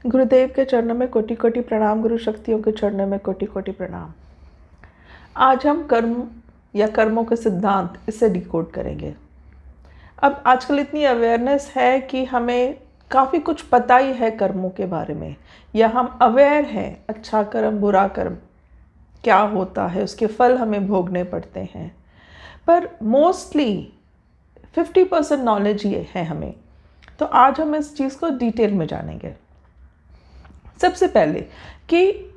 गुरुदेव के चरणों में कोटि कोटि प्रणाम, गुरु शक्तियों के चरणों में कोटि कोटि प्रणाम। आज हम कर्म या कर्मों के सिद्धांत इसे डिकोड करेंगे। अब आजकल इतनी अवेयरनेस है कि हमें काफ़ी कुछ पता ही है कर्मों के बारे में, या हम अवेयर हैं अच्छा कर्म बुरा कर्म क्या होता है, उसके फल हमें भोगने पड़ते हैं, पर मोस्टली 50% नॉलेज ये है हमें। तो आज हम इस चीज़ को डिटेल में जानेंगे। सबसे पहले कि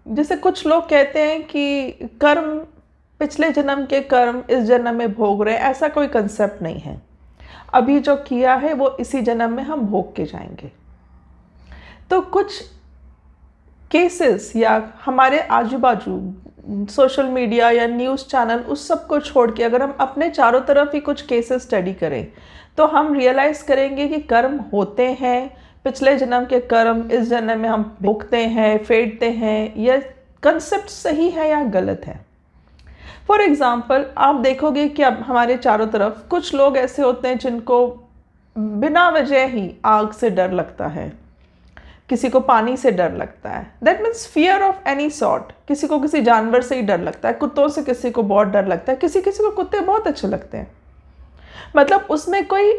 जैसे कुछ लोग कहते हैं कि कर्म पिछले जन्म के कर्म इस जन्म में भोग रहे हैं, ऐसा कोई कंसेप्ट नहीं है। अभी जो किया है वो इसी जन्म में हम भोग के जाएंगे। तो कुछ केसेस या हमारे आजू बाजू सोशल मीडिया या न्यूज़ चैनल उस सब को छोड़ के अगर हम अपने चारों तरफ ही कुछ केसेस स्टडी करें तो हम रियलाइज़ करेंगे कि कर्म होते हैं, पिछले जन्म के कर्म इस जन्म में हम भोगते हैं, फेंटते हैं। यह कंसेप्ट सही है या गलत है? फॉर एग्ज़ाम्पल आप देखोगे कि अब हमारे चारों तरफ कुछ लोग ऐसे होते हैं जिनको बिना वजह ही आग से डर लगता है, किसी को पानी से डर लगता है, that means fear of any sort. किसी को किसी जानवर से ही डर लगता है, कुत्तों से किसी को बहुत डर लगता है, किसी किसी को कुत्ते बहुत अच्छे लगते हैं। मतलब उसमें कोई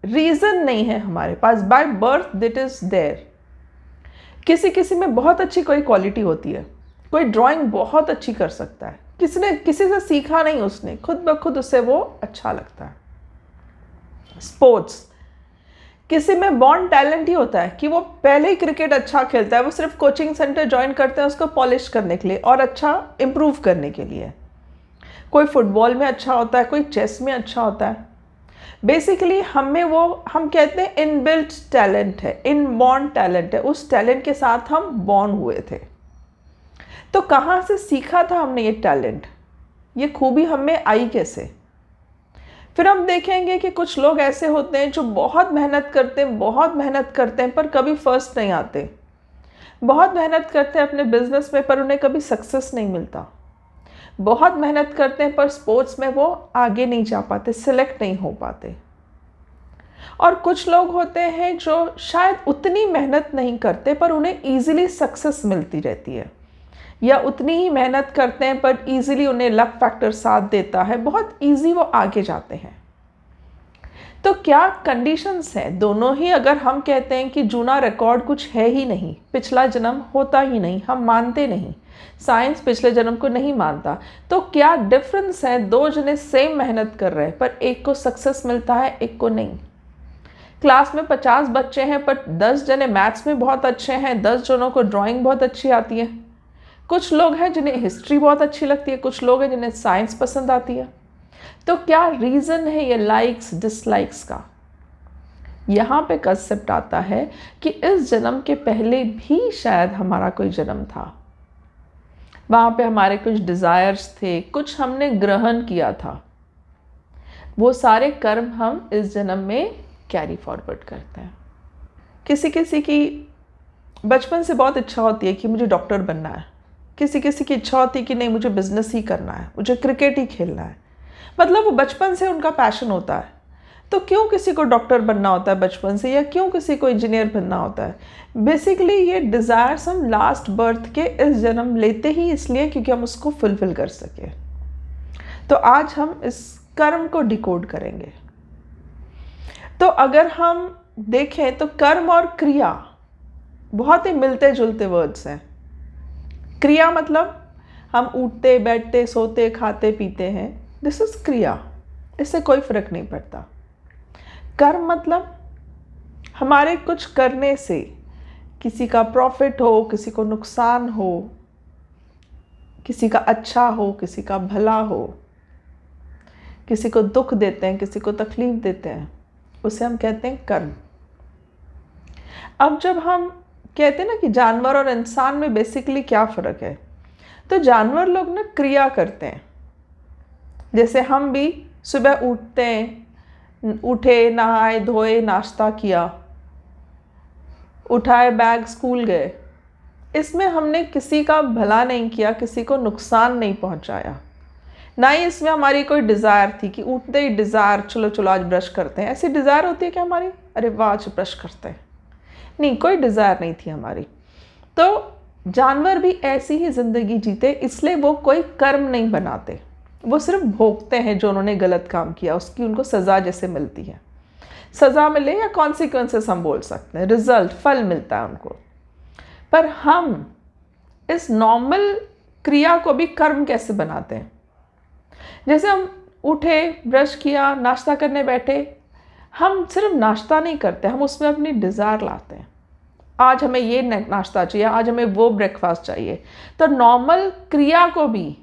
रीज़न नहीं है हमारे पास, by birth it is there. किसी किसी में बहुत अच्छी कोई क्वालिटी होती है, कोई ड्राइंग बहुत अच्छी कर सकता है, किसी ने किसी से सीखा नहीं, उसने खुद ब खुद उससे वो अच्छा लगता है। स्पोर्ट्स, किसी में बॉर्न टैलेंट ही होता है कि वो पहले ही क्रिकेट अच्छा खेलता है, वो सिर्फ कोचिंग सेंटर ज्वाइन करते हैं उसको पॉलिश करने के लिए और अच्छा इम्प्रूव करने के लिए। कोई फुटबॉल में अच्छा होता है, कोई चेस में अच्छा होता है। बेसिकली हमें वो हम कहते हैं इनबिल्ट टैलेंट है, इनबॉर्न टैलेंट है, उस टैलेंट के साथ हम बॉर्न हुए थे। तो कहाँ से सीखा था हमने ये टैलेंट, ये खूबी हमें आई कैसे? फिर हम देखेंगे कि कुछ लोग ऐसे होते हैं जो बहुत मेहनत करते हैं, बहुत मेहनत करते हैं पर कभी फर्स्ट नहीं आते। बहुत मेहनत करते हैं अपने बिजनेस में पर उन्हें कभी सक्सेस नहीं मिलता। बहुत मेहनत करते हैं पर स्पोर्ट्स में वो आगे नहीं जा पाते, सिलेक्ट नहीं हो पाते। और कुछ लोग होते हैं जो शायद उतनी मेहनत नहीं करते पर उन्हें ईजिली सक्सेस मिलती रहती है, या उतनी ही मेहनत करते हैं पर ईजिली उन्हें लक फैक्टर साथ देता है, बहुत ईजी वो आगे जाते हैं। तो क्या कंडीशंस हैं दोनों ही? अगर हम कहते हैं कि जूना रिकॉर्ड कुछ है ही नहीं, पिछला जन्म होता ही नहीं, हम मानते नहीं, साइंस पिछले जन्म को नहीं मानता, तो क्या डिफरेंस है? दो जने सेम मेहनत कर रहे हैं पर एक को सक्सेस मिलता है, एक को नहीं। क्लास में 50 बच्चे हैं पर 10 जने मैथ्स में बहुत अच्छे हैं, 10 जनों को ड्राइंग बहुत अच्छी आती है। कुछ लोग हैं जिन्हें हिस्ट्री बहुत अच्छी लगती है, कुछ लोग हैं जिन्हें साइंस पसंद आती है। तो क्या रीज़न है ये लाइक्स डिसलाइक्स का? यहाँ पे कंसेप्ट आता है कि इस जन्म के पहले भी शायद हमारा कोई जन्म था, वहाँ पे हमारे कुछ डिज़ायर्स थे, कुछ हमने ग्रहण किया था, वो सारे कर्म हम इस जन्म में कैरी फॉरवर्ड करते हैं। किसी किसी की बचपन से बहुत इच्छा होती है कि मुझे डॉक्टर बनना है, किसी किसी की इच्छा होती है कि नहीं मुझे बिजनेस ही करना है, मुझे क्रिकेट ही खेलना है। मतलब वो बचपन से उनका पैशन होता है। तो क्यों किसी को डॉक्टर बनना होता है बचपन से, या क्यों किसी को इंजीनियर बनना होता है? बेसिकली ये डिज़ायर्स हम लास्ट बर्थ के इस जन्म लेते ही इसलिए क्योंकि हम उसको फुलफिल कर सकें। तो आज हम इस कर्म को डिकोड करेंगे। तो अगर हम देखें तो कर्म और क्रिया बहुत ही मिलते जुलते वर्ड्स हैं। क्रिया मतलब हम उठते बैठते सोते खाते पीते हैं, दिस इज क्रिया, इससे कोई फर्क नहीं पड़ता। कर्म मतलब हमारे कुछ करने से किसी का प्रॉफिट हो, किसी को नुकसान हो, किसी का अच्छा हो, किसी का भला हो, किसी को दुख देते हैं, किसी को तकलीफ देते हैं, उसे हम कहते हैं कर्म। अब जब हम कहते हैं ना कि जानवर और इंसान में बेसिकली क्या फ़र्क है, तो जानवर लोग ना क्रिया करते हैं। जैसे हम भी सुबह उठते हैं, उठे, नहाए धोए, नाश्ता किया, उठाए बैग, स्कूल गए। इसमें हमने किसी का भला नहीं किया, किसी को नुकसान नहीं पहुंचाया, ना ही इसमें हमारी कोई डिज़ायर थी कि उठते ही डिज़ायर चलो चलो आज ब्रश करते हैं। ऐसी डिज़ायर होती है कि हमारी, अरे वाह आज ब्रश करते हैं। नहीं, कोई डिज़ायर नहीं थी हमारी। तो जानवर भी ऐसी ही ज़िंदगी जीते, इसलिए वो कोई कर्म नहीं बनाते, वो सिर्फ भोगते हैं जो उन्होंने गलत काम किया, उसकी उनको सज़ा जैसे मिलती है। सज़ा मिले या कॉन्सिक्वेंसेस हम बोल सकते हैं, रिजल्ट, फल मिलता है उनको। पर हम इस नॉर्मल क्रिया को भी कर्म कैसे बनाते हैं? जैसे हम उठे, ब्रश किया, नाश्ता करने बैठे, हम सिर्फ नाश्ता नहीं करते, हम उसमें अपनी डिज़ायर लाते हैं। आज हमें ये नाश्ता चाहिए, आज हमें वो ब्रेकफास्ट चाहिए। तो नॉर्मल क्रिया को भी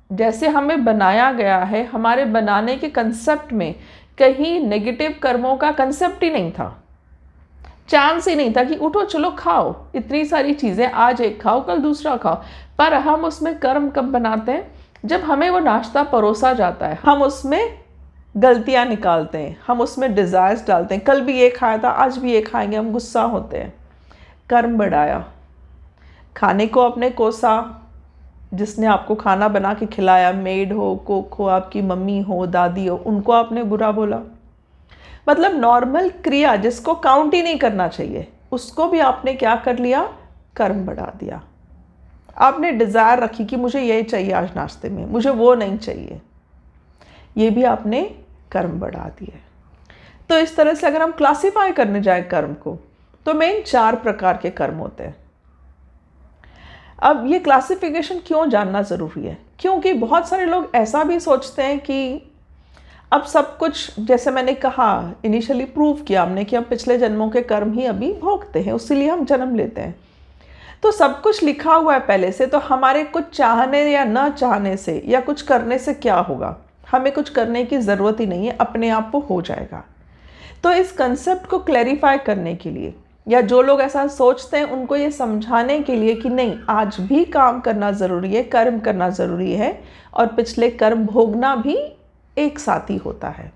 जैसे हमें बनाया गया है, हमारे बनाने के कंसेप्ट में कहीं नेगेटिव कर्मों का कंसेप्ट ही नहीं था, चांस ही नहीं था कि उठो चलो खाओ, इतनी सारी चीज़ें, आज एक खाओ कल दूसरा खाओ। पर हम उसमें कर्म कब बनाते हैं? जब हमें वो नाश्ता परोसा जाता है, हम उसमें गलतियाँ निकालते हैं, हम उसमें डिज़ायर्स डालते हैं, कल भी ये खाया था आज भी ये खाएंगे, हम गुस्सा होते हैं। कर्म बढ़ाया, खाने को अपने कोसा, जिसने आपको खाना बना के खिलाया, मेड हो, कुक हो, आपकी मम्मी हो, दादी हो, उनको आपने बुरा बोला। मतलब नॉर्मल क्रिया जिसको काउंट ही नहीं करना चाहिए, उसको भी आपने क्या कर लिया? कर्म बढ़ा दिया। आपने डिज़ायर रखी कि मुझे ये चाहिए आज नाश्ते में, मुझे वो नहीं चाहिए, ये भी आपने कर्म बढ़ा दिए। तो इस तरह से अगर हम क्लासिफाई करने जाए कर्म को, तो मेन 4 प्रकार के कर्म होते हैं। अब ये क्लासिफिकेशन क्यों जानना ज़रूरी है? क्योंकि बहुत सारे लोग ऐसा भी सोचते हैं कि अब सब कुछ, जैसे मैंने कहा इनिशियली प्रूव किया हमने कि हम पिछले जन्मों के कर्म ही अभी भोगते हैं, उसीलिए हम जन्म लेते हैं। तो सब कुछ लिखा हुआ है पहले से, तो हमारे कुछ चाहने या न चाहने से या कुछ करने से क्या होगा? हमें कुछ करने की ज़रूरत ही नहीं है, अपने आप वो हो जाएगा। तो इस कंसेप्ट को क्लैरिफाई करने के लिए, या जो लोग ऐसा सोचते हैं उनको ये समझाने के लिए कि नहीं, आज भी काम करना ज़रूरी है, कर्म करना ज़रूरी है, और पिछले कर्म भोगना भी एक साथ ही होता है।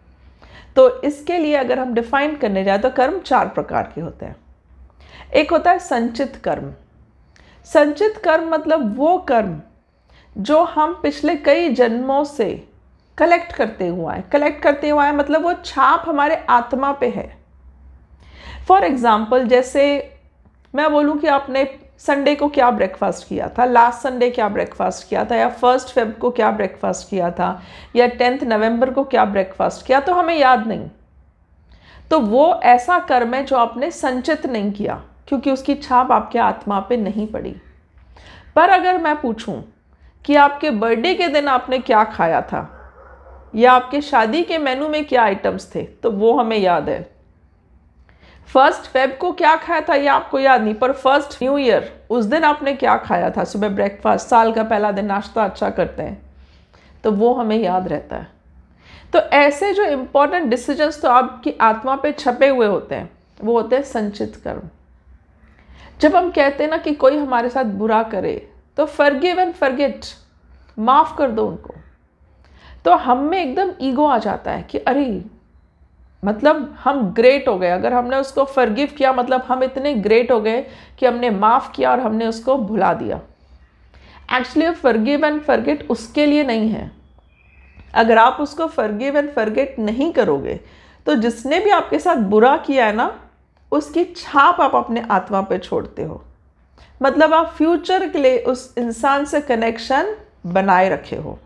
तो इसके लिए अगर हम डिफाइन करने जाए तो कर्म 4 प्रकार के होते हैं। एक होता है संचित कर्म। संचित कर्म मतलब वो कर्म जो हम पिछले कई जन्मों से कलेक्ट करते हुआ है, मतलब वो छाप हमारे आत्मा पे है। फॉर एग्जाम्पल, जैसे मैं बोलूँ कि आपने संडे को क्या ब्रेकफास्ट किया था, लास्ट संडे क्या ब्रेकफास्ट किया था, या 1 फेब को क्या ब्रेकफास्ट किया था, या 10 नवंबर को क्या ब्रेकफास्ट किया, तो हमें याद नहीं। तो वो ऐसा कर्म है जो आपने संचित नहीं किया, क्योंकि उसकी छाप आपके आत्मा पे नहीं पड़ी। पर अगर मैं पूछूं कि आपके बर्थडे के दिन आपने क्या खाया था, या आपके शादी के मेनू में क्या आइटम्स थे, तो वो हमें याद है। 1 फेब को क्या खाया था ये आपको याद नहीं, पर 1 न्यू ईयर उस दिन आपने क्या खाया था, सुबह ब्रेकफास्ट, साल का पहला दिन, नाश्ता अच्छा करते हैं, तो वो हमें याद रहता है। तो ऐसे जो इम्पोर्टेंट डिसीजंस तो आपकी आत्मा पे छपे हुए होते हैं, वो होते हैं संचित कर्म। जब हम कहते हैं ना कि कोई हमारे साथ बुरा करे, तो फॉरगिव एंड फॉरगेट, माफ़ कर दो उनको, तो हम में एकदम ईगो आ जाता है कि अरे, मतलब हम ग्रेट हो गए। अगर हमने उसको फॉरगिव किया, मतलब हम इतने ग्रेट हो गए कि हमने माफ़ किया और हमने उसको भुला दिया। एक्चुअली फॉरगिव एंड फॉरगेट उसके लिए नहीं है। अगर आप उसको फॉरगिव एंड फॉरगेट नहीं करोगे, तो जिसने भी आपके साथ बुरा किया है ना, उसकी छाप आप अपने आत्मा पे छोड़ते हो। मतलब आप फ्यूचर के लिए उस इंसान से कनेक्शन बनाए रखे हो।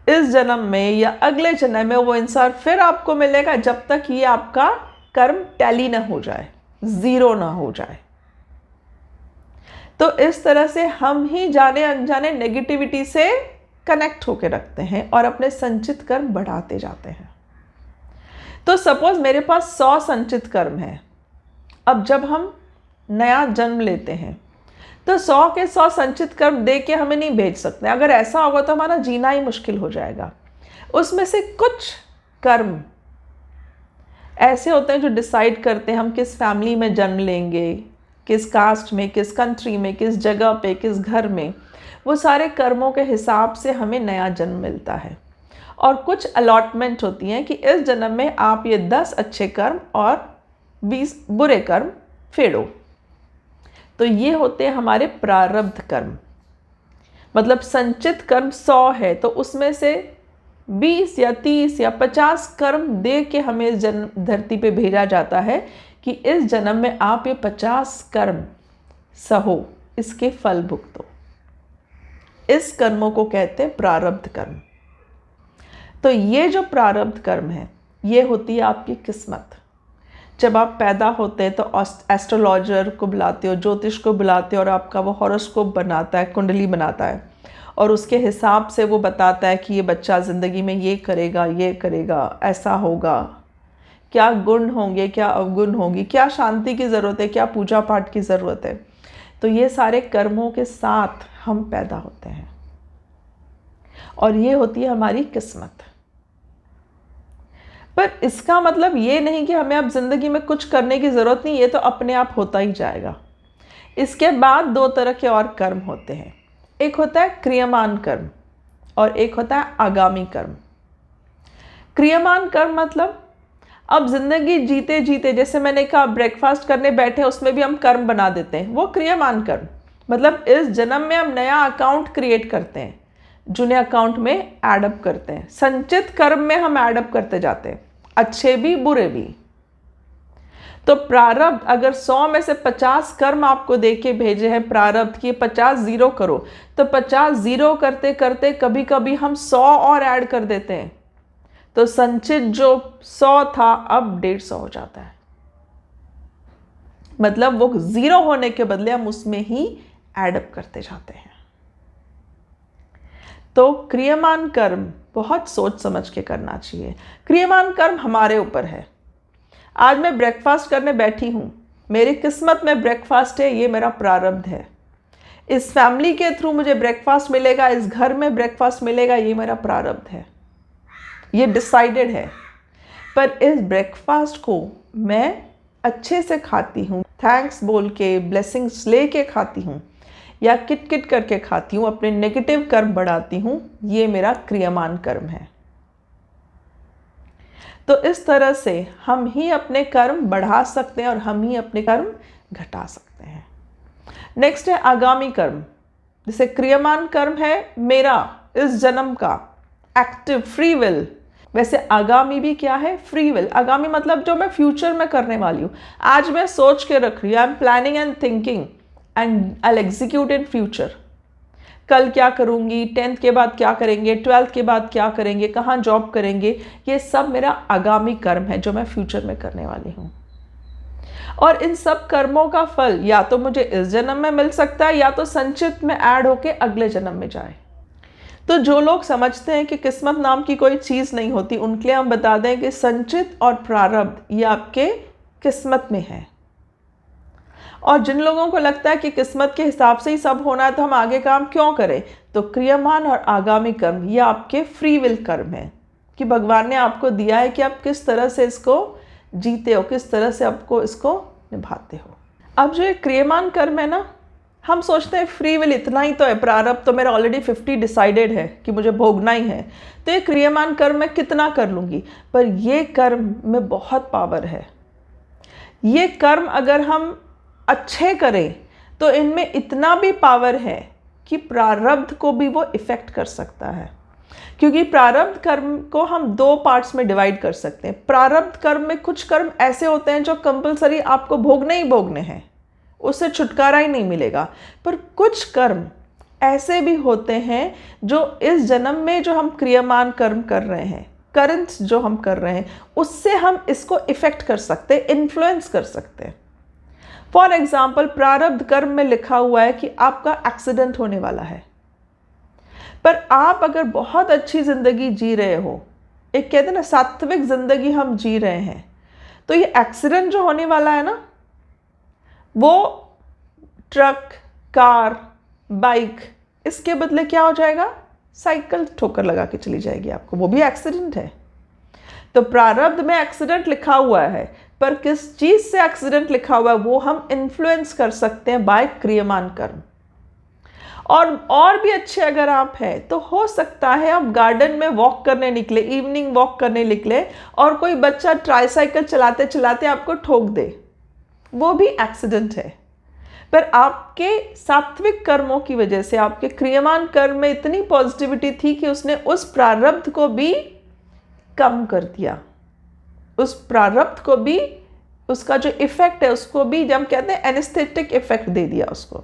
इस जन्म में या अगले जन्म में वो इंसान फिर आपको मिलेगा, जब तक ये आपका कर्म टैली ना हो जाए, ज़ीरो ना हो जाए। तो इस तरह से हम ही जाने अनजाने नेगेटिविटी से कनेक्ट होकर रखते हैं और अपने संचित कर्म बढ़ाते जाते हैं। तो सपोज मेरे पास 100 संचित कर्म है। अब जब हम नया जन्म लेते हैं, तो 100 के 100 संचित कर्म दे के हमें नहीं भेज सकते। अगर ऐसा होगा तो हमारा जीना ही मुश्किल हो जाएगा। उसमें से कुछ कर्म ऐसे होते हैं जो डिसाइड करते हैं हम किस फैमिली में जन्म लेंगे, किस कास्ट में, किस कंट्री में, किस जगह पे, किस घर में। वो सारे कर्मों के हिसाब से हमें नया जन्म मिलता है। और कुछ अलॉटमेंट होती हैं कि इस जन्म में आप ये 10 अच्छे कर्म और 20 बुरे कर्म फेड़ो। तो ये होते हैं हमारे प्रारब्ध कर्म। मतलब संचित कर्म 100 है, तो उसमें से 20 या 30 या 50 कर्म दे के हमें इस जन्म धरती पे भेजा जाता है कि इस जन्म में आप ये 50 कर्म सहो, इसके फल भुगतो। इस कर्मों को कहते हैं प्रारब्ध कर्म। तो ये जो प्रारब्ध कर्म है, ये होती है आपकी किस्मत। जब आप पैदा होते हैं तो एस्ट्रोलॉजर को बुलाते हो, ज्योतिष को बुलाते हो, और आपका वो हॉरोस्कोप बनाता है, कुंडली बनाता है, और उसके हिसाब से वो बताता है कि ये बच्चा ज़िंदगी में ये करेगा, ऐसा होगा, क्या गुण होंगे, क्या अवगुण होंगी, क्या शांति की ज़रूरत है, क्या पूजा पाठ की ज़रूरत है। तो ये सारे कर्मों के साथ हम पैदा होते हैं, और ये होती है हमारी किस्मत। पर इसका मतलब ये नहीं कि हमें अब ज़िंदगी में कुछ करने की ज़रूरत नहीं, ये तो अपने आप होता ही जाएगा। इसके बाद 2 तरह के और कर्म होते हैं। एक होता है क्रियमान कर्म और एक होता है आगामी कर्म। क्रियमान कर्म मतलब अब ज़िंदगी जीते जीते, जैसे मैंने कहा ब्रेकफास्ट करने बैठे, उसमें भी हम कर्म बना देते हैं, वो क्रियमान कर्म। मतलब इस जन्म में हम नया अकाउंट क्रिएट करते हैं, जुने अकाउंट में एडअप करते हैं, संचित कर्म में हम एडअप करते जाते हैं, अच्छे भी बुरे भी। तो प्रारब्ध, अगर 100 में से 50 कर्म आपको दे के भेजे हैं प्रारब्ध की 50 ज़ीरो करो, तो 50 ज़ीरो करते करते कभी कभी हम 100 और ऐड कर देते हैं, तो संचित जो 100 था अब 150 हो जाता है। मतलब वो 0 होने के बदले हम उसमें ही एडअप करते जाते हैं। तो क्रियमान कर्म बहुत सोच समझ के करना चाहिए। क्रियमान कर्म हमारे ऊपर है। आज मैं ब्रेकफास्ट करने बैठी हूँ, मेरी किस्मत में ब्रेकफास्ट है, ये मेरा प्रारब्ध है। इस फैमिली के थ्रू मुझे ब्रेकफास्ट मिलेगा, इस घर में ब्रेकफास्ट मिलेगा, ये मेरा प्रारब्ध है, ये डिसाइडेड है। पर इस ब्रेकफास्ट को मैं अच्छे से खाती हूँ, थैंक्स बोल के, ब्लेसिंग्स ले के खाती हूँ, या किट किट करके खाती हूँ, अपने नेगेटिव कर्म बढ़ाती हूँ, ये मेरा क्रियमान कर्म है। तो इस तरह से हम ही अपने कर्म बढ़ा सकते हैं और हम ही अपने कर्म घटा सकते हैं। नेक्स्ट है आगामी कर्म। जैसे क्रियमान कर्म है मेरा इस जन्म का एक्टिव फ्री विल, वैसे आगामी भी क्या है? Free will. आगामी मतलब जो मैं फ्यूचर में करने वाली हूँ। आज मैं सोच के रख रही हूँ, I am planning and thinking and I execute in future. कल क्या करूँगी, 10th के बाद क्या करेंगे, 12th के बाद क्या करेंगे, कहाँ जॉब करेंगे, ये सब मेरा आगामी कर्म है जो मैं फ्यूचर में करने वाली हूँ। और इन सब कर्मों का फल या तो मुझे इस जन्म में मिल सकता है, या तो संचित में ऐड होके अगले जन्म में जाए। तो जो लोग समझते हैं कि किस्मत नाम की कोई चीज़ नहीं होती, उनके लिए हम बता दें कि संचित और प्रारब्ध ये आपके किस्मत में है। और जिन लोगों को लगता है कि किस्मत के हिसाब से ही सब होना है तो हम आगे काम क्यों करें, तो क्रियमान और आगामी कर्म ये आपके फ्री विल कर्म है कि भगवान ने आपको दिया है कि आप किस तरह से इसको जीते हो, किस तरह से आपको इसको निभाते हो। अब जो ये क्रियमान कर्म है ना, हम सोचते हैं फ्री विल इतना ही तो है, प्रारब्ध तो मेरा ऑलरेडी 50 डिसाइडेड है कि मुझे भोगना ही है, तो ये क्रियमान कर्म मैं कितना कर लूँगी। पर ये कर्म में बहुत पावर है। ये कर्म अगर हम अच्छे करें तो इनमें इतना भी पावर है कि प्रारब्ध को भी वो इफ़ेक्ट कर सकता है। क्योंकि प्रारब्ध कर्म को हम 2 पार्ट्स में डिवाइड कर सकते हैं। प्रारब्ध कर्म में कुछ कर्म ऐसे होते हैं जो कंपलसरी आपको भोगने ही भोगने हैं, उससे छुटकारा ही नहीं मिलेगा। पर कुछ कर्म ऐसे भी होते हैं जो इस जन्म में जो हम क्रियमान कर्म कर रहे हैं, करंट जो हम कर रहे हैं, उससे हम इसको इफ़ेक्ट कर सकते हैं, इन्फ्लुएंस कर सकते हैं। फॉर एग्जाम्पल, प्रारब्ध कर्म में लिखा हुआ है कि आपका एक्सीडेंट होने वाला है, पर आप अगर बहुत अच्छी ज़िंदगी जी रहे हो, एक कहते हैं ना सात्विक ज़िंदगी हम जी रहे हैं, तो ये एक्सीडेंट जो होने वाला है ना, वो ट्रक, कार, बाइक, इसके बदले क्या हो जाएगा? साइकिल ठोकर लगा के चली जाएगी आपको, वो भी एक्सीडेंट है। तो प्रारब्ध में एक्सीडेंट लिखा हुआ है, पर किस चीज़ से एक्सीडेंट लिखा हुआ है वो हम इन्फ्लुएंस कर सकते हैं बाय क्रियमान कर्म। और भी अच्छे अगर आप हैं तो हो सकता है आप गार्डन में वॉक करने निकले, इवनिंग वॉक करने निकले, और कोई बच्चा ट्राईसाइकिल चलाते चलाते आपको ठोक दे, वो भी एक्सीडेंट है। पर आपके सात्विक कर्मों की वजह से, आपके क्रियमान कर्म में इतनी पॉजिटिविटी थी कि उसने उस प्रारब्ध को भी कम कर दिया, उस प्रारब्ध को भी उसका जो इफ़ेक्ट है उसको भी जब कहते हैं एनेस्थेटिक इफ़ेक्ट दे दिया उसको,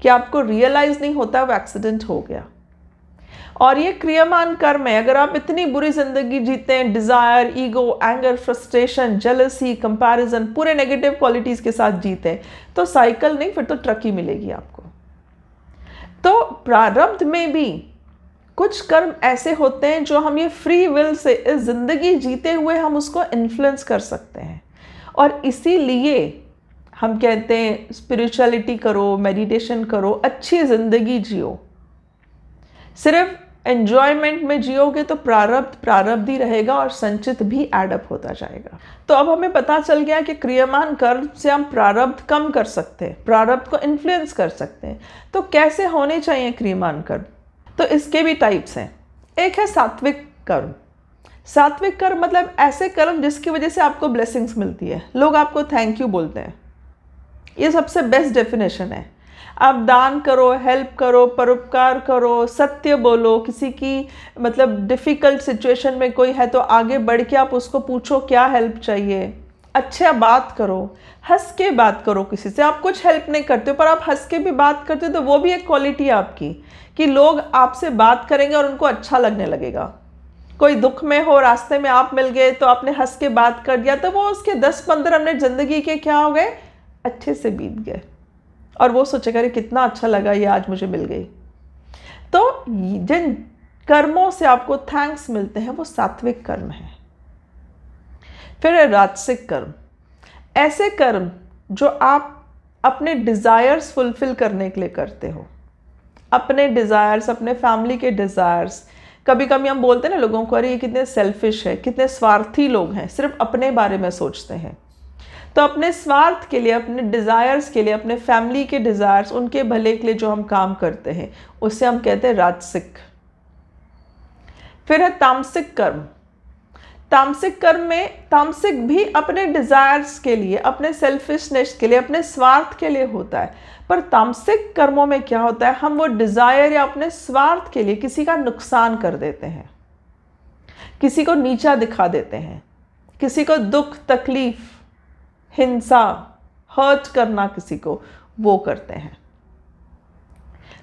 कि आपको रियलाइज़ नहीं होता वो एक्सीडेंट हो गया। और ये क्रियामान कर्म है। अगर आप इतनी बुरी ज़िंदगी जीते हैं, desire, ego, anger, frustration, jealousy, comparison, पूरे नेगेटिव क्वालिटीज़ के साथ जीते हैं, तो साइकिल नहीं, फिर तो ट्रक ही मिलेगी आपको। तो प्रारब्ध में भी कुछ कर्म ऐसे होते हैं जो हम ये फ्री विल से इस ज़िंदगी जीते हुए हम उसको इन्फ्लुएंस कर सकते हैं। और इसीलिए हम कहते हैं स्पिरिचुअलिटी करो, मेडिटेशन करो, अच्छी ज़िंदगी जियो। सिर्फ एन्जॉयमेंट में जियोगे तो प्रारब्ध प्रारब्ध ही रहेगा और संचित भी एडअप होता जाएगा। तो अब हमें पता चल गया कि क्रियामान कर्म से हम प्रारब्ध कम कर सकते हैं, प्रारब्ध को इन्फ्लुएंस कर सकते हैं। तो कैसे होने चाहिए क्रियामान कर्म? तो इसके भी टाइप्स हैं। एक है सात्विक कर्म। सात्विक कर्म मतलब ऐसे कर्म जिसकी वजह से आपको ब्लेसिंग्स मिलती है, लोग आपको थैंक यू बोलते हैं। ये सबसे बेस्ट डेफिनेशन है। आप दान करो, हेल्प करो, परोपकार करो, सत्य बोलो, किसी की मतलब डिफ़िकल्ट सिचुएशन में कोई है तो आगे बढ़ के आप उसको पूछो क्या हेल्प चाहिए, अच्छा बात करो, हंस के बात करो किसी से। आप कुछ हेल्प नहीं करते हो पर आप हंस के भी बात करते हो, तो वो भी एक क्वालिटी है आपकी कि लोग आपसे बात करेंगे और उनको अच्छा लगने लगेगा। कोई दुख में हो, रास्ते में आप मिल गए तो आपने हंस के बात कर दिया, तो वो उसके 10-15 मिनट ज़िंदगी के क्या हो गए, अच्छे से बीत गए, और वो सोचेगा अरे कितना अच्छा लगा ये आज मुझे मिल गई। तो जिन कर्मों से आपको थैंक्स मिलते हैं वो सात्विक कर्म है। फिर है राजसिक कर्म। ऐसे कर्म जो आप अपने डिज़ायर्स फुलफिल करने के लिए करते हो, अपने डिज़ायर्स, अपने फैमिली के डिज़ायर्स। कभी कभी हम बोलते हैं ना लोगों को, अरे ये कितने सेल्फिश है, कितने स्वार्थी लोग हैं, सिर्फ अपने बारे में सोचते हैं। तो अपने स्वार्थ के लिए, अपने डिज़ायर्स के लिए, अपने फैमिली के डिज़ायर्स, उनके भले के लिए जो हम काम करते हैं उससे हम कहते हैं राजसिक। फिर है तामसिक कर्म। तामसिक कर्म में तामसिक भी अपने डिज़ायर्स के लिए, अपने सेल्फिशनेस के लिए, अपने स्वार्थ के लिए होता है। पर तामसिक कर्मों में क्या होता है, हम वो डिज़ायर या अपने स्वार्थ के लिए किसी का नुकसान कर देते हैं, किसी को नीचा दिखा देते हैं, किसी को दुख, तकलीफ, हिंसा, हर्ट करना किसी को, वो करते हैं।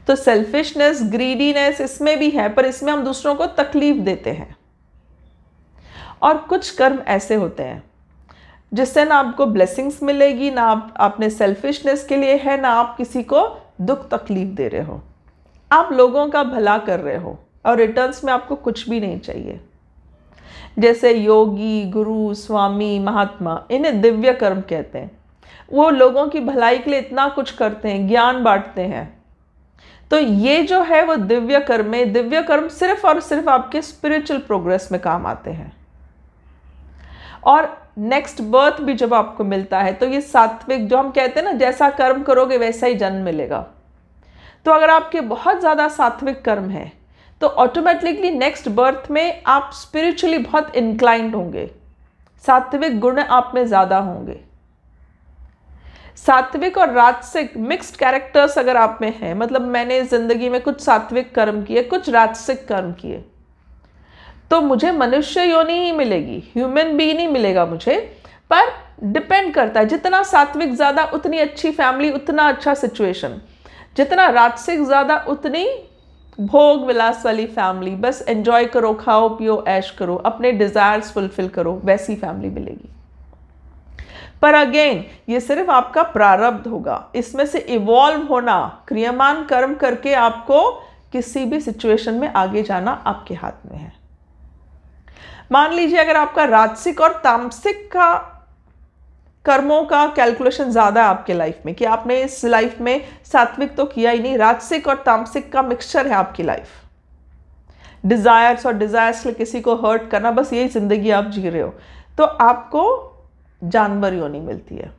तो सेल्फिशनेस, ग्रीडीनेस इसमें भी है, पर इसमें हम दूसरों को तकलीफ देते हैं। और कुछ कर्म ऐसे होते हैं जिससे ना आपको ब्लेसिंग्स मिलेगी, ना आप अपने सेल्फिशनेस के लिए है, ना आप किसी को दुख तकलीफ दे रहे हो। आप लोगों का भला कर रहे हो और रिटर्न्स में आपको कुछ भी नहीं चाहिए। जैसे योगी, गुरु, स्वामी, महात्मा, इन्हें दिव्य कर्म कहते हैं। वो लोगों की भलाई के लिए इतना कुछ करते हैं, ज्ञान बांटते हैं। तो ये जो है वो दिव्य कर्म है। दिव्य कर्म सिर्फ और सिर्फ आपके स्पिरिचुअल प्रोग्रेस में काम आते हैं। और नेक्स्ट बर्थ भी जब आपको मिलता है तो ये सात्विक, जो हम कहते हैं ना, जैसा कर्म करोगे वैसा ही जन्म मिलेगा। तो अगर आपके बहुत ज़्यादा सात्विक कर्म है तो ऑटोमेटिकली नेक्स्ट बर्थ में आप स्पिरिचुअली बहुत इंक्लाइंड होंगे, सात्विक गुण आप में ज़्यादा होंगे। सात्विक और राजसिक मिक्स्ड कैरेक्टर्स अगर आप में हैं, मतलब मैंने ज़िंदगी में कुछ सात्विक कर्म किए, कुछ राजसिक कर्म किए, तो मुझे मनुष्य योनि ही मिलेगी, ह्यूमन बीइंग नहीं मिलेगा मुझे। पर डिपेंड करता है, जितना सात्विक ज़्यादा उतनी अच्छी फैमिली, उतना अच्छा सिचुएशन, जितना राजसिक ज़्यादा उतनी भोग विलास वाली फैमिली, बस एंजॉय करो, खाओ पियो, ऐश करो, अपने डिज़ायर्स फुलफिल करो, वैसी फैमिली मिलेगी। पर अगेन ये सिर्फ आपका प्रारब्ध होगा। इसमें से इवॉल्व होना, क्रियामान कर्म करके आपको किसी भी सिचुएशन में आगे जाना आपके हाथ में है। मान लीजिए अगर आपका राजसिक और तामसिक का कर्मों का कैलकुलेशन ज़्यादा है आपके लाइफ में, कि आपने इस लाइफ में सात्विक तो किया ही नहीं, राजसिक और तामसिक का मिक्सचर है आपकी लाइफ, डिज़ायर्स और डिज़ायर्स के लिए किसी को हर्ट करना, बस यही ज़िंदगी आप जी रहे हो, तो आपको जानवर योनि मिलती है।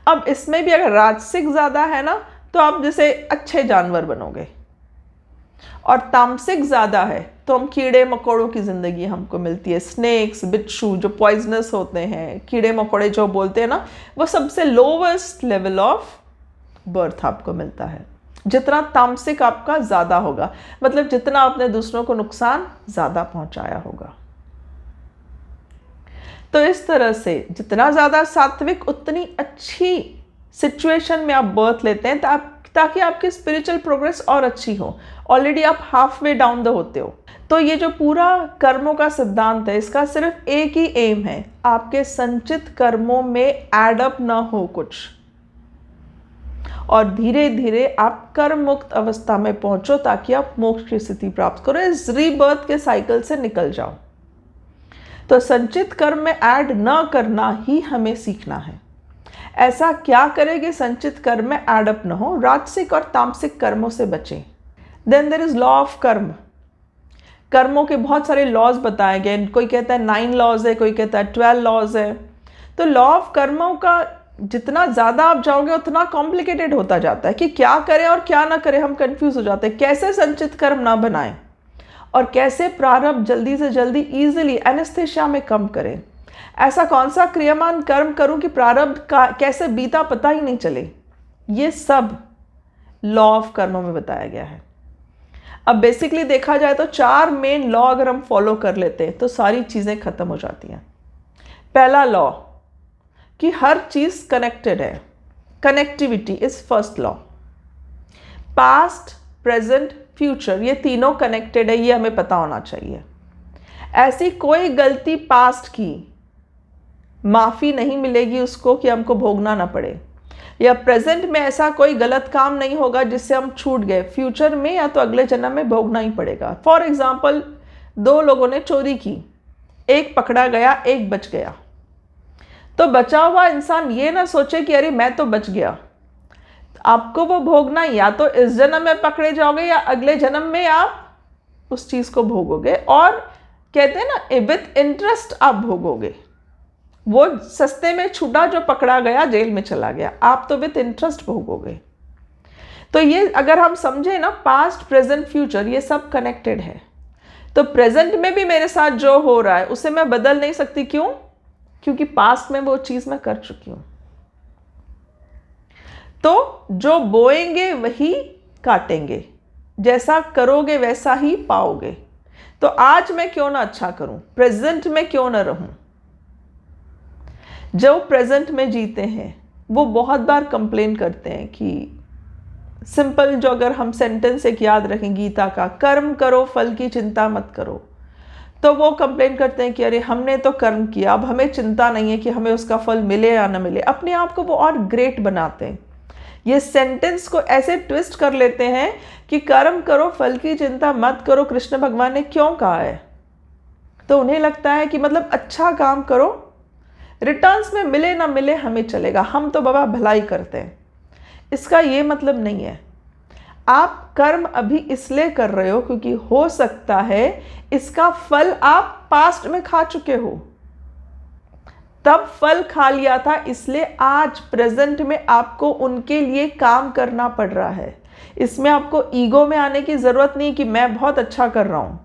अब इसमें भी अगर राजसिक ज़्यादा है ना, तो आप जैसे अच्छे जानवर बनोगे, और तामसिक ज़्यादा है तो हम कीड़े मकोड़ों की ज़िंदगी हमको मिलती है। स्नेक्स, बिच्छू जो पॉइजनस होते हैं, कीड़े मकोड़े जो बोलते हैं ना, वो सबसे लोवेस्ट लेवल ऑफ बर्थ आपको मिलता है। जितना तामसिक आपका ज़्यादा होगा, मतलब जितना आपने दूसरों को नुकसान ज़्यादा पहुंचाया होगा। तो इस तरह से जितना ज़्यादा सात्विक उतनी अच्छी सिचुएशन में आप बर्थ लेते हैं ताकि आपकी स्पिरिचुअल प्रोग्रेस और अच्छी हो। ऑलरेडी आप हाफ वे डाउन द होते हो। तो ये जो पूरा कर्मों का सिद्धांत है, इसका सिर्फ एक ही एम है, आपके संचित कर्मों में एड अप ना हो कुछ, और धीरे धीरे आप कर्म मुक्त अवस्था में पहुंचो ताकि आप मोक्ष की स्थिति प्राप्त करो, इस रीबर्थ के साइकिल से निकल जाओ। तो संचित कर्म में ऐड न करना ही हमें सीखना है। ऐसा क्या करें कि संचित कर्म में ऐड अप न हो? राजसिक और तामसिक कर्मों से बचें। Then there is law of karma. कर्मों के बहुत सारे लॉज बताए गए, कोई कहता है 9 लॉज है, कोई कहता है 12 लॉज है। तो लॉ ऑफ कर्मों का जितना ज़्यादा आप जाओगे उतना कॉम्प्लिकेटेड होता जाता है कि क्या करें और क्या ना करें, हम कंफ्यूज हो जाते हैं। कैसे संचित कर्म ना बनाएं और कैसे प्रारब्ध जल्दी से जल्दी इजीली एनेस्थेसिया में कम करें। ऐसा कौन सा क्रियामान कर्म करूं कि प्रारब्ध का कैसे बीता पता ही नहीं चले। ये सब लॉ ऑफ कर्मों में बताया गया है। अब बेसिकली देखा जाए तो 4 मेन लॉ अगर हम फॉलो कर लेते हैं तो सारी चीज़ें खत्म हो जाती हैं। पहला लॉ कि हर चीज़ कनेक्टेड है, connectivity is first law. Past, present, future, ये तीनों कनेक्टेड है, ये हमें पता होना चाहिए। ऐसी कोई गलती पास्ट की माफ़ी नहीं मिलेगी उसको कि हमको भोगना ना पड़े, या प्रेजेंट में ऐसा कोई गलत काम नहीं होगा जिससे हम छूट गए, फ्यूचर में या तो अगले जन्म में भोगना ही पड़ेगा। फॉर एग्जाम्पल 2 लोगों ने चोरी की, एक पकड़ा गया, एक बच गया। तो बचा हुआ इंसान ये ना सोचे कि अरे मैं तो बच गया। आपको वो भोगना या तो इस जन्म में पकड़े जाओगे या अगले जन्म में आप उस चीज़ को भोगोगे, और कहते हैं ना विथ इंटरेस्ट आप भोगोगे। वो सस्ते में छूटा जो पकड़ा गया जेल में चला गया, आप तो विथ इंटरेस्ट भोगोगे। तो ये अगर हम समझे ना, पास्ट, प्रेजेंट, फ्यूचर ये सब कनेक्टेड है। तो प्रेजेंट में भी मेरे साथ जो हो रहा है उसे मैं बदल नहीं सकती। क्यों? क्योंकि पास्ट में वो चीज़ मैं कर चुकी हूँ। तो जो बोएंगे वही काटेंगे, जैसा करोगे वैसा ही पाओगे। तो आज मैं क्यों ना अच्छा करूं, प्रेजेंट में क्यों ना रहूं। जो प्रेजेंट में जीते हैं वो बहुत बार कंप्लेन करते हैं कि सिंपल, जो अगर हम सेंटेंस एक याद रखें गीता का, कर्म करो फल की चिंता मत करो, तो वो कंप्लेन करते हैं कि अरे हमने तो कर्म किया, अब हमें चिंता नहीं है कि हमें उसका फल मिले या ना मिले। अपने आप को वो और ग्रेट बनाते हैं। ये सेंटेंस को ऐसे ट्विस्ट कर लेते हैं कि कर्म करो फल की चिंता मत करो कृष्ण भगवान ने क्यों कहा है। तो उन्हें लगता है कि मतलब अच्छा काम करो, रिटर्न्स में मिले ना मिले हमें चलेगा, हम तो बाबा भलाई करते हैं। इसका ये मतलब नहीं है। आप कर्म अभी इसलिए कर रहे हो क्योंकि हो सकता है इसका फल आप पास्ट में खा चुके हो, तब फल खा लिया था, इसलिए आज प्रेजेंट में आपको उनके लिए काम करना पड़ रहा है। इसमें आपको ईगो में आने की ज़रूरत नहीं कि मैं बहुत अच्छा कर रहा हूँ।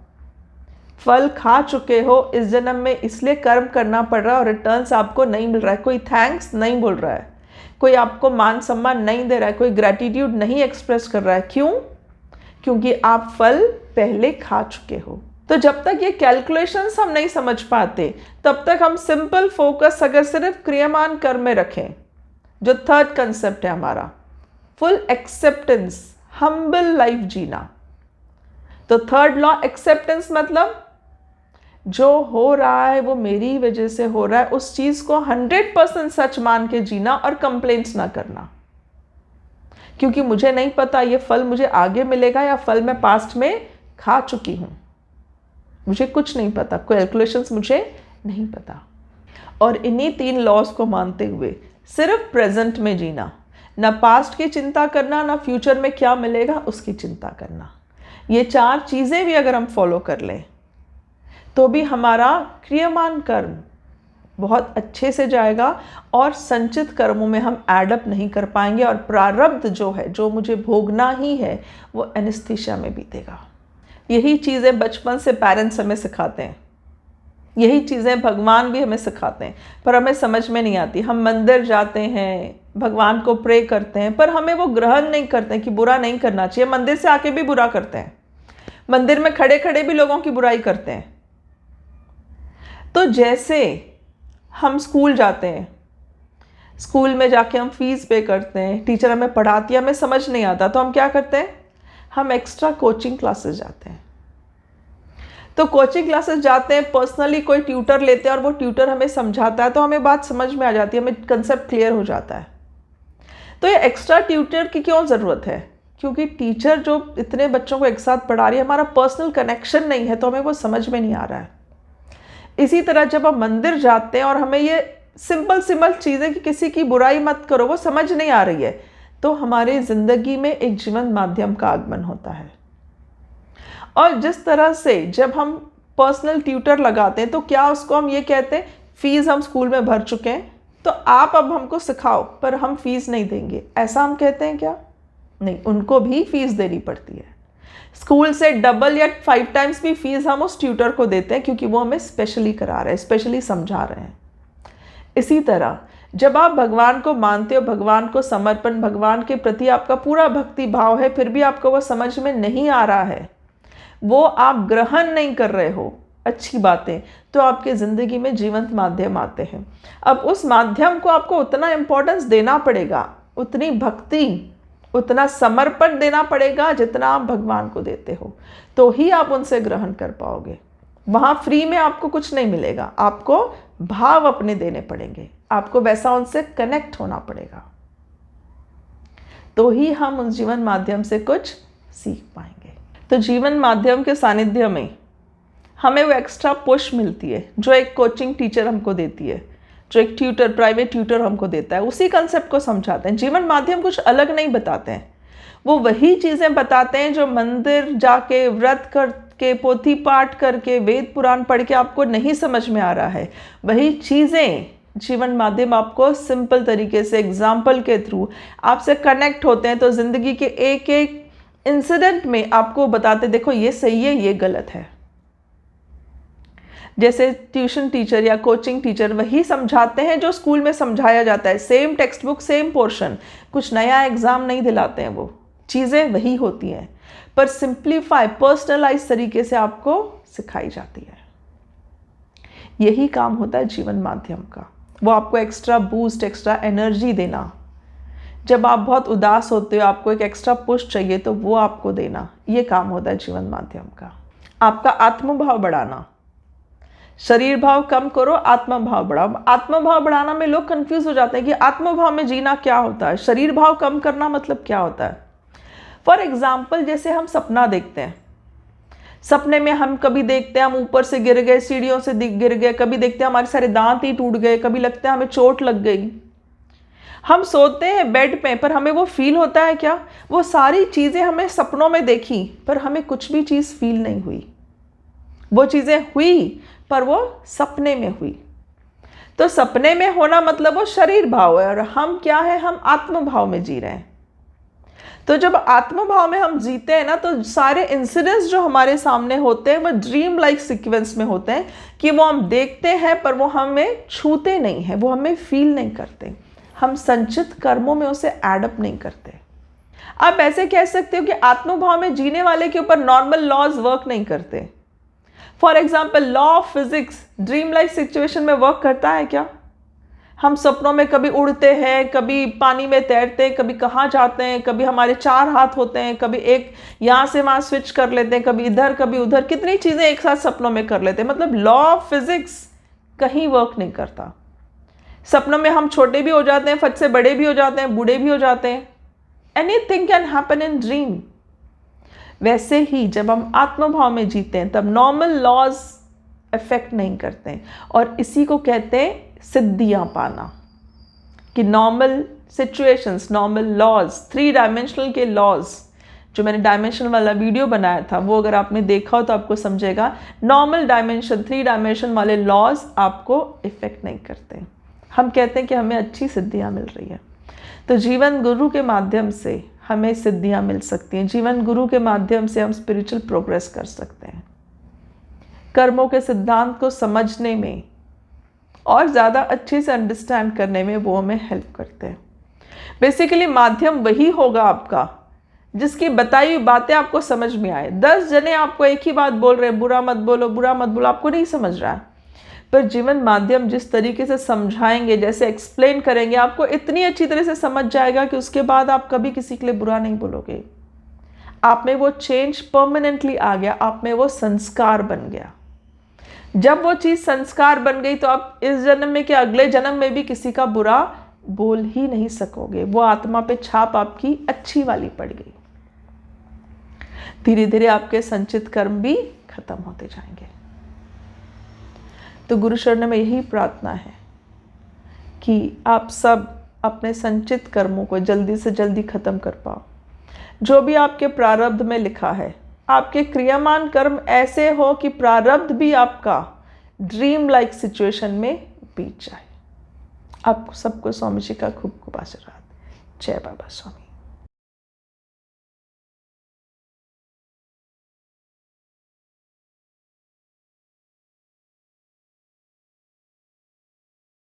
फल खा चुके हो इस जन्म में, इसलिए कर्म करना पड़ रहा है और रिटर्न्स आपको नहीं मिल रहा है। कोई थैंक्स नहीं बोल रहा है, कोई आपको मान सम्मान नहीं दे रहा है, कोई ग्रैटिट्यूड नहीं एक्सप्रेस कर रहा है। क्यों? क्योंकि आप फल पहले खा चुके हो। तो जब तक ये कैलकुलेशंस हम नहीं समझ पाते तब तक हम सिंपल फोकस अगर सिर्फ क्रियामान कर्म में रखें, जो थर्ड कंसेप्ट है हमारा, फुल एक्सेप्टेंस, हम्बल लाइफ जीना। तो थर्ड लॉ एक्सेप्टेंस, मतलब जो हो रहा है वो मेरी वजह से हो रहा है, उस चीज़ को 100% सच मान के जीना और कंप्लेंट्स ना करना। क्योंकि मुझे नहीं पता ये फल मुझे आगे मिलेगा या फल मैं पास्ट में खा चुकी हूँ, मुझे कुछ नहीं पता, कैलकुलेशंस मुझे नहीं पता। और इन्हीं 3 लॉज को मानते हुए सिर्फ प्रेजेंट में जीना, ना पास्ट की चिंता करना, ना फ्यूचर में क्या मिलेगा उसकी चिंता करना। ये 4 चीज़ें भी अगर हम फॉलो कर लें तो भी हमारा क्रियामान कर्म बहुत अच्छे से जाएगा और संचित कर्मों में हम एडअप नहीं कर पाएंगे, और प्रारब्ध जो है, जो मुझे भोगना ही है, वो एनेस्थीसिया में बीतेगा। यही चीज़ें बचपन से पेरेंट्स हमें सिखाते हैं, यही चीज़ें भगवान भी हमें सिखाते हैं, पर हमें समझ में नहीं आती। हम मंदिर जाते हैं, भगवान को प्रे करते हैं, पर हमें वो ग्रहण नहीं करते हैं कि बुरा नहीं करना चाहिए। मंदिर से आके भी बुरा करते हैं, मंदिर में खड़े खड़े भी लोगों की बुराई करते हैं। तो जैसे हम स्कूल जाते हैं, स्कूल में जाके हम फीस पे करते हैं, टीचर हमें पढ़ाती है, हमें समझ नहीं आता तो हम क्या करते हैं, हम एक्स्ट्रा कोचिंग क्लासेस जाते हैं। तो कोचिंग क्लासेस जाते हैं, पर्सनली कोई ट्यूटर लेते हैं और वो ट्यूटर हमें समझाता है तो हमें बात समझ में आ जाती है, हमें कंसेप्ट क्लियर हो जाता है। तो ये एक्स्ट्रा ट्यूटर की क्यों ज़रूरत है? क्योंकि टीचर जो इतने बच्चों को एक साथ पढ़ा रही है, हमारा पर्सनल कनेक्शन नहीं है तो हमें वो समझ में नहीं आ रहा है। इसी तरह जब हम मंदिर जाते हैं और हमें ये सिंपल चीज़ें कि किसी की बुराई मत करो वो समझ नहीं आ रही है, तो हमारी ज़िंदगी में एक जीवंत माध्यम का आगमन होता है। और जिस तरह से जब हम पर्सनल ट्यूटर लगाते हैं तो क्या उसको हम ये कहते हैं, फीस हम स्कूल में भर चुके हैं तो आप अब हमको सिखाओ पर हम फीस नहीं देंगे, ऐसा हम कहते हैं क्या? नहीं, उनको भी फीस देनी पड़ती है। स्कूल से डबल या 5 टाइम्स भी फीस हम उस ट्यूटर को देते हैं क्योंकि वो हमें स्पेशली करा रहे हैं, स्पेशली समझा रहे हैं। इसी तरह जब आप भगवान को मानते हो, भगवान को समर्पण, भगवान के प्रति आपका पूरा भक्ति भाव है, फिर भी आपको वो समझ में नहीं आ रहा है, वो आप ग्रहण नहीं कर रहे हो अच्छी बातें, तो आपके ज़िंदगी में जीवंत माध्यम आते हैं। अब उस माध्यम को आपको उतना इम्पोर्टेंस देना पड़ेगा, उतनी भक्ति, उतना समर्पण देना पड़ेगा जितना आप भगवान को देते हो, तो ही आप उनसे ग्रहण कर पाओगे। वहाँ फ्री में आपको कुछ नहीं मिलेगा, आपको भाव अपने देने पड़ेंगे, आपको वैसा उनसे कनेक्ट होना पड़ेगा, तो ही हम उस जीवन माध्यम से कुछ सीख पाएंगे। तो जीवन माध्यम के सानिध्य में हमें वो एक्स्ट्रा पुश मिलती है जो एक कोचिंग टीचर हमको देती है, जो एक ट्यूटर, प्राइवेट ट्यूटर हमको देता है, उसी कंसेप्ट को समझाते हैं। जीवन माध्यम कुछ अलग नहीं बताते हैं, वो वही चीज़ें बताते हैं जो मंदिर जाके, व्रत करके, पोथी पाठ करके, वेद पुराण पढ़ के आपको नहीं समझ में आ रहा है। वही चीज़ें जीवन माध्यम आपको सिंपल तरीके से एग्जाम्पल के थ्रू आपसे कनेक्ट होते हैं, तो ज़िंदगी के एक एक इंसिडेंट में आपको बताते, देखो ये सही है, ये गलत है। जैसे ट्यूशन टीचर या कोचिंग टीचर वही समझाते हैं जो स्कूल में समझाया जाता है, same text book, same portion, कुछ नया एग्जाम नहीं दिलाते हैं, वो चीज़ें वही होती हैं पर सिंप्लीफाई, पर्सनलाइज तरीके से आपको सिखाई जाती है। यही काम होता है जीवन माध्यम का, वो आपको एक्स्ट्रा बूस्ट, एक्स्ट्रा एनर्जी देना। जब आप बहुत उदास होते हो, आपको एक एक्स्ट्रा पुश चाहिए तो वो आपको देना, ये काम होता है जीवन माध्यम का। आपका आत्मभाव बढ़ाना, शरीर भाव कम करो, आत्म भाव बढ़ाओ। आत्म भाव बढ़ाना में लोग कंफ्यूज हो जाते हैं कि आत्म भाव में जीना क्या होता है, शरीर भाव कम करना मतलब क्या होता है। फॉर एग्जाम्पल, जैसे हम सपना देखते हैं, सपने में हम कभी देखते हैं हम ऊपर से गिर गए, सीढ़ियों से गिर गए, कभी देखते हैं हमारे सारे दांत ही टूट गए, कभी लगता है हमें चोट लग गई। हम सोते हैं बेड पे पर हमें वो फील होता है क्या? वो सारी चीज़ें हमें सपनों में देखी पर हमें कुछ भी चीज़ फील नहीं हुई। वो चीज़ें हुई पर वो सपने में हुई। तो सपने में होना मतलब वो शरीर भाव है और हम क्या है, हम आत्म भाव में जी रहे हैं। तो जब आत्म भाव में हम जीते हैं ना, तो सारे इंसिडेंट्स जो हमारे सामने होते हैं वो ड्रीम लाइक सीक्वेंस में होते हैं कि वो हम देखते हैं पर वो हमें छूते नहीं हैं, वो हमें फील नहीं करते, हम संचित कर्मों में उसे एडअप नहीं करते। आप ऐसे कह सकते हो कि आत्मभाव में जीने वाले के ऊपर नॉर्मल लॉज वर्क नहीं करते। For example, law of physics dream like situation में वर्क करता है क्या? हम सपनों में कभी उड़ते हैं, कभी पानी में तैरते हैं, कभी कहाँ जाते हैं, कभी हमारे 4 हाथ होते हैं, कभी एक यहाँ से वहाँ स्विच कर लेते हैं, कभी इधर कभी उधर, कितनी चीज़ें एक साथ सपनों में कर लेते हैं। मतलब लॉ ऑफ फिजिक्स कहीं वर्क नहीं करता। सपनों में हम छोटे भी हो जाते हैं, फट से बड़े भी हो जाते हैं, बूढ़े भी हो जाते हैं। Anything can happen in dream. वैसे ही जब हम आत्मभाव में जीते हैं तब नॉर्मल लॉज इफेक्ट नहीं करते हैं, और इसी को कहते हैं सिद्धियां पाना, कि normal situations, normal laws, 3 dimensional के लॉज, जो मैंने डायमेंशन वाला वीडियो बनाया था वो अगर आपने देखा हो तो आपको समझेगा, नॉर्मल डायमेंशन, 3 डायमेंशन वाले लॉज आपको इफेक्ट नहीं करते। हम कहते हैं कि हमें अच्छी सिद्धियां मिल रही है। तो जीवन गुरु के माध्यम से हमें सिद्धियां मिल सकती हैं, जीवन गुरु के माध्यम से हम स्पिरिचुअल प्रोग्रेस कर सकते हैं। कर्मों के सिद्धांत को समझने में और ज़्यादा अच्छे से अंडरस्टैंड करने में वो हमें हेल्प करते हैं। बेसिकली माध्यम वही होगा आपका जिसकी बताई हुई बातें आपको समझ में आए। 10 जने आपको एक ही बात बोल रहे हैं, बुरा मत बोलो, बुरा मत बोलो, आपको नहीं समझ रहा है, पर जीवन माध्यम जिस तरीके से समझाएंगे, जैसे एक्सप्लेन करेंगे, आपको इतनी अच्छी तरह से समझ जाएगा कि उसके बाद आप कभी किसी के लिए बुरा नहीं बोलोगे। आप में वो चेंज परमानेंटली आ गया, आप में वो संस्कार बन गया। जब वो चीज़ संस्कार बन गई तो आप इस जन्म में कि अगले जन्म में भी किसी का बुरा बोल ही नहीं सकोगे। वो आत्मा पे छाप आपकी अच्छी वाली पड़ गई। धीरे धीरे आपके संचित कर्म भी खत्म होते जाएंगे। तो गुरु शरण में यही प्रार्थना है कि आप सब अपने संचित कर्मों को जल्दी से जल्दी खत्म कर पाओ। जो भी आपके प्रारब्ध में लिखा है, आपके क्रियामान कर्म ऐसे हो कि प्रारब्ध भी आपका ड्रीम लाइक सिचुएशन में बीत जाए। आपको सबको स्वामी जी का खूब खूब आशीर्वाद। जय बाबा स्वामी।